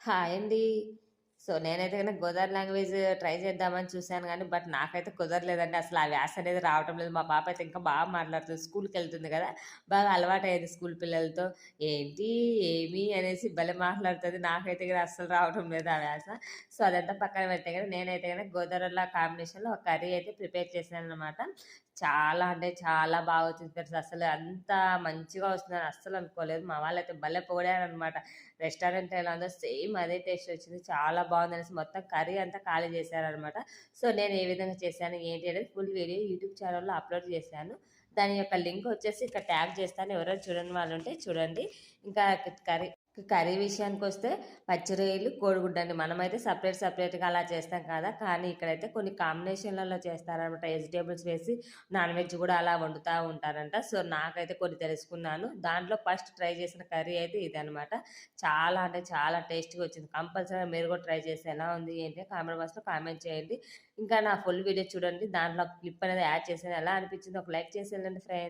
Hi అండి. So, నేనైతే గనక గోదావరి లాంగ్వేజ్ ట్రై చేద్దామని చూసాను గానీ, బట్ నాకైతే కుదరలేదండి. అసలు ఆ యాస అనేది రావటం లేదు. మా పాప అయితే ఇంకా బాగా మాట్లాడుతుంది. స్కూల్‌కెళ్తుంది గదా! బాగా అలవాటయ్యేది స్కూల్ పిల్లలతో. ఏంటి, ఏమి అనేసి భలే మాట్లాడుతది. నాకైతే గన అస్సలు రావటం లేదు ఆ యాస. సో, అదంతా పక్కన పెడితే గనక నేనైతే గనక గోదావరిలో కాంబినేషన్‌లో ఒక కర్రీ అయితే ప్రిపేర్ చేశాననమాట. చాలా అంటే చాలా బాగా వచ్చింది ఫ్రెండ్స్. అసలు అంత మంచిగా వస్తుందని అస్సలు అనుకోలేదు. మా వాళ్ళైతే భలే పొగిడారనమాట. రెస్టారెంట్ ఎలా ఉందో సేమ్ అదే టేస్ట్ వచ్చింది. చాలా బాగుందనేసి మొత్తం కర్రీ అంతా ఖాళీ చేశారనమాట. సో, నేను ఏ విధంగా చేశాను, ఏంటి అనేది ఫుల్ వీడియో యూట్యూబ్ ఛానల్‌లో అప్‌లోడ్ చేశాను. దాని యొక్క లింక్ వచ్చేసి ఇక్కడ ట్యాగ్ చేస్తాను. ఎవరైనా చూడని వాళ్ళు ఉంటే చూడండి. ఇంకా కర్రీ కర్రీ విషయానికొస్తే పచ్చి రొయ్యలు, కోడిగుడ్డండి. మనమైతే సెపరేట్‌గా అలా చేస్తాం కదా! కానీ ఇక్కడైతే కొన్ని కాంబినేషన్‌లలో చేస్తారనమాట. వెజిటబుల్స్ వేసి నాన్ వెజ్ గూడా అలా వండుతా ఉంటారంట. సో, నాకైతే కొన్ని తెలుసుకున్నాను. దాంట్లో ఫస్ట్ ట్రై చేసిన కర్రీ అయితే ఇదనమాట. చాలా అంటే చాలా టేస్టీగా వచ్చింది. కంపల్సరీగా మీరు కూడా ట్రై చేసి ఎలా ఉంది ఏంటి కామెంట్ బాక్స్‌లో కామెంట్ చేయండి. ఇంకా నా ఫుల్ వీడియో చూడండి. దాంట్లో క్లిప్ అనేది యాడ్ చేశాను. ఎలా అనిపించిందో ఒక లైక్ చేసి వెళ్ళండి ఫ్రెండ్స్.